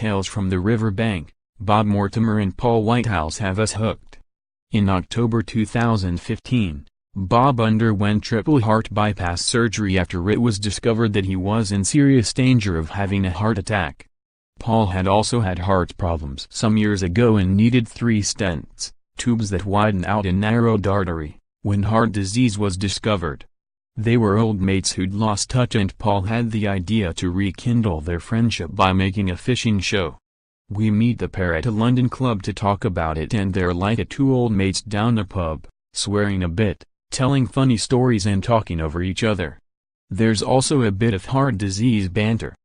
Tales from the Riverbank, Bob Mortimer and Paul Whitehouse have us hooked. In October 2015, Bob underwent triple heart bypass surgery after it was discovered that he was in serious danger of having a heart attack. Paul had also had heart problems some years ago and needed 3 stents, tubes that widen out a narrowed artery, when heart disease was discovered. They were old mates who'd lost touch, and Paul had the idea to rekindle their friendship by making a fishing show. We meet the pair at a London club to talk about it, and they're like 2 old mates down a pub, swearing a bit, telling funny stories and talking over each other. There's also a bit of heart disease banter.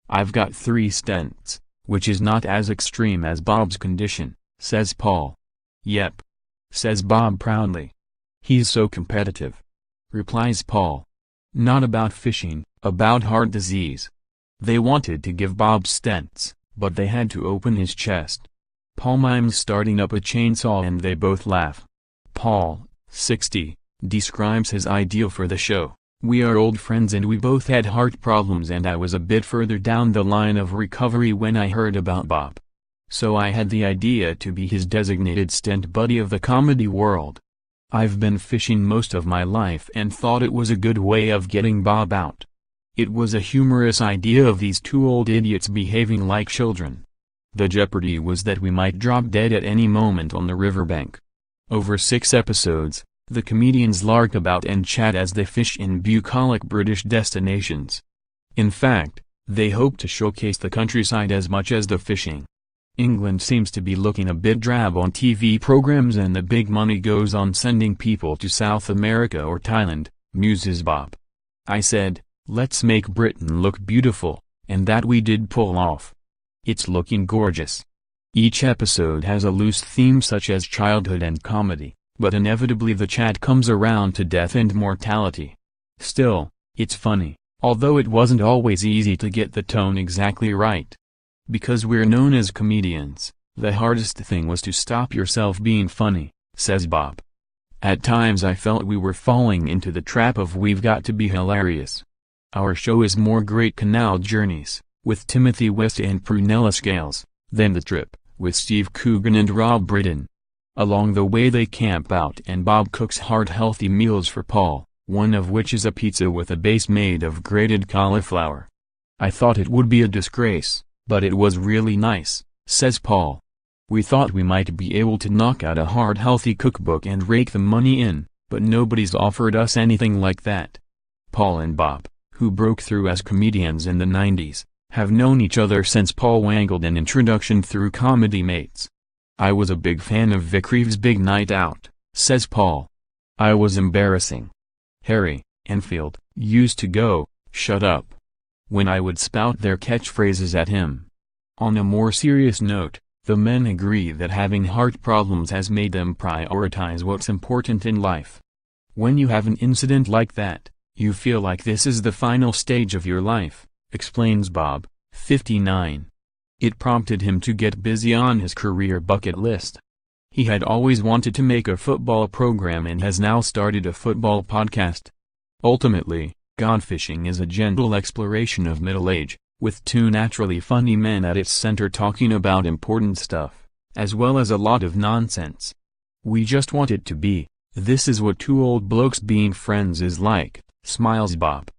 "I've got 3 stents, which is not as extreme as Bob's condition," says Paul. "Yep," says Bob proudly. "He's so competitive," replies Paul. "Not about fishing, about heart disease." They wanted to give Bob stents, but they had to open his chest. Paul mimes starting up a chainsaw and they both laugh. Paul, 60, describes his ideal for the show. "We are old friends and we both had heart problems, and I was a bit further down the line of recovery when I heard about Bob. So I had the idea to be his designated stent buddy of the comedy world. I've been fishing most of my life and thought it was a good way of getting Bob out. It was a humorous idea of these 2 old idiots behaving like children. The jeopardy was that we might drop dead at any moment on the riverbank." Over 6 episodes, the comedians lark about and chat as they fish in bucolic British destinations. In fact, they hope to showcase the countryside as much as the fishing. England seems to be looking a bit drab on TV programs, and the big money goes on sending people to South America or Thailand, muses Bob. "I said, let's make Britain look beautiful, and that we did pull off. It's looking gorgeous." Each episode has a loose theme such as childhood and comedy, but inevitably the chat comes around to death and mortality. Still, it's funny, although it wasn't always easy to get the tone exactly right. "Because we're known as comedians, the hardest thing was to stop yourself being funny," says Bob. "At times I felt we were falling into the trap of we've got to be hilarious. Our show is more Great Canal Journeys, with Timothy West and Prunella Scales, than The Trip, with Steve Coogan and Rob Brydon. Along the way they camp out and Bob cooks heart-healthy meals for Paul, one of which is a pizza with a base made of grated cauliflower. I thought it would be a disgrace, but it was really nice," says Paul. "We thought we might be able to knock out a heart-healthy cookbook and rake the money in, but nobody's offered us anything like that." Paul and Bob, who broke through as comedians in the 90s, have known each other since Paul wangled an introduction through Comedy Mates. "I was a big fan of Vic Reeves' Big Night Out," says Paul. "I was embarrassing. Harry, Enfield, used to go, 'Shut up,' when I would spout their catchphrases at him." On a more serious note, the men agree that having heart problems has made them prioritize what's important in life. "When you have an incident like that, you feel like this is the final stage of your life," explains Bob, 59. "It prompted him to get busy on his career bucket list. He had always wanted to make a football program and has now started a football podcast. Ultimately, Godfishing is a gentle exploration of middle age, with 2 naturally funny men at its center talking about important stuff, as well as a lot of nonsense. We just want it to be, this is what 2 old blokes being friends is like," smiles Bob.